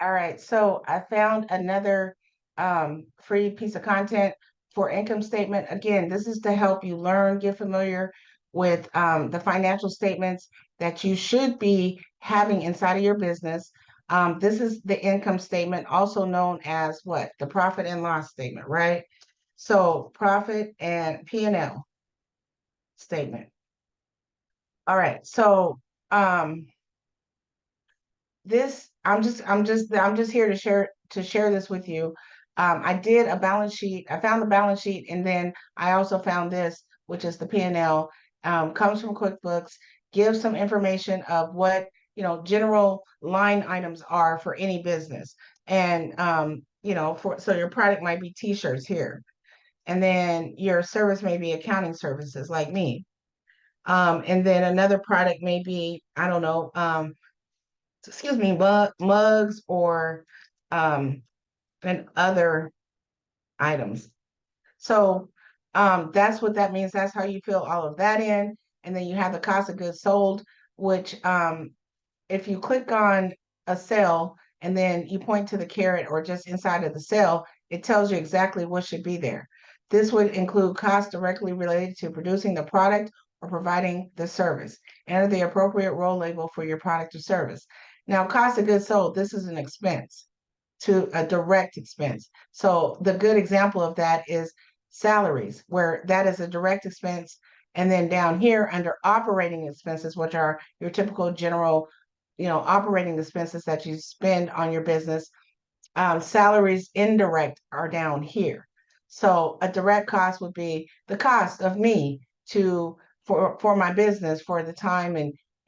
All right, so I found another free piece of content for income statement. Again, this is to help you learn, get familiar with the financial statements that you should be having inside of your business. This is the income statement, also known as what? The profit and loss statement, right? So profit and P&L statement. All right, so um, this I'm just here to share this with you. I did a balance sheet. I found the balance sheet, and then I also found this, which is the P&L. Comes from QuickBooks. Gives some information of what general line items are for any business, and for so your product might be T-shirts here, and then your service may be accounting services like me, and then another product may be I don't know. Excuse me, mugs or um, and other items. So that's what that means. That's how you fill all of that in. And then you have the cost of goods sold, which if you click on a cell and then you point to the caret or just inside of the cell, it tells you exactly what should be there. This would include costs directly related to producing the product or providing the service. Enter the appropriate role label for your product or service. Now, cost of goods sold, this is an expense to a direct expense. So the good example of that is salaries, where that is a direct expense. And then down here under operating expenses, which are your typical general operating expenses that you spend on your business. Salaries indirect are down here. So a direct cost would be the cost of me to for my business for the time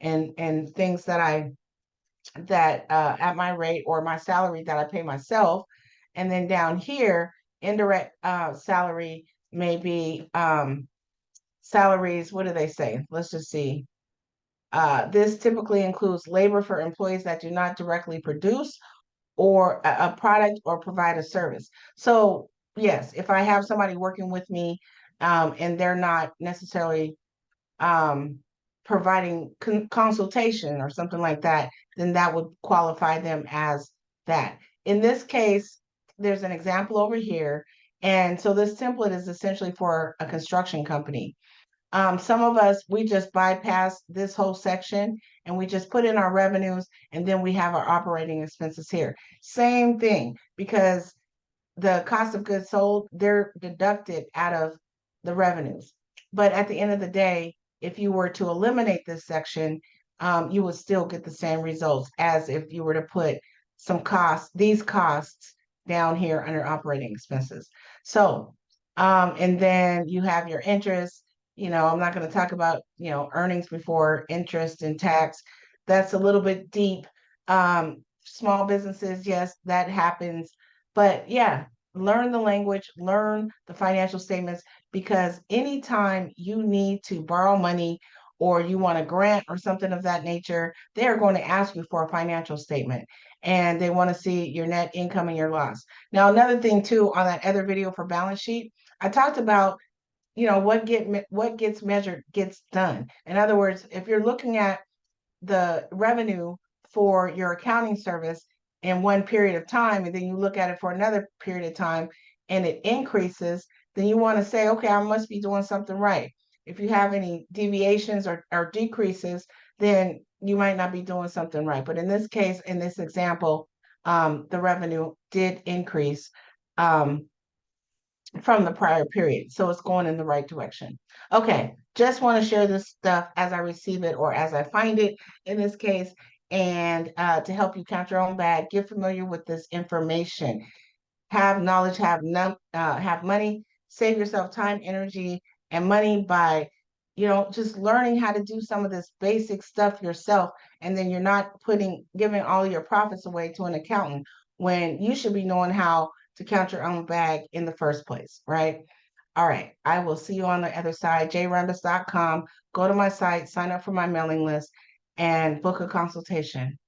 and things that at my rate or my salary that I pay myself. And then down here, indirect salary may be salaries. What do they say? Let's just see. This typically includes labor for employees that do not directly produce or a product or provide a service. So yes, if I have somebody working with me and they're not necessarily um, providing consultation or something like that, then that would qualify them as that. In this case, there's an example over here. And so this template is essentially for a construction company. Some of us, we just bypass this whole section and we just put in our revenues and then we have our operating expenses here. Same thing, because the cost of goods sold, they're deducted out of the revenues. But at the end of the day, if you were to eliminate this section, you would still get the same results as if you were to put these costs down here under operating expenses. So, and then you have your interest. I'm not going to talk about, earnings before interest and tax. That's a little bit deep. Small businesses, yes, that happens. But yeah, learn the language, learn the financial statements, because anytime you need to borrow money or you want a grant or something of that nature, they are going to ask you for a financial statement and they want to see your net income and your loss. Now, another thing too, on that other video for balance sheet, I talked about what gets measured gets done. In other words, if you're looking at the revenue for your accounting service in one period of time, and then you look at it for another period of time and it increases, then you want to say, okay, I must be doing something right. If you have any deviations or decreases, then you might not be doing something right. But in this case, in this example, the revenue did increase from the prior period. So it's going in the right direction. Okay, just want to share this stuff as I receive it or as I find it in this case, and to help you count your own bag, get familiar with this information. Have knowledge, have money, save yourself time, energy, and money by just learning how to do some of this basic stuff yourself, and then you're not giving all your profits away to an accountant when you should be knowing how to count your own bag in the first place, right? All right, I will see you on the other side. JRambus.com. Go to my site, sign up for my mailing list, and book a consultation.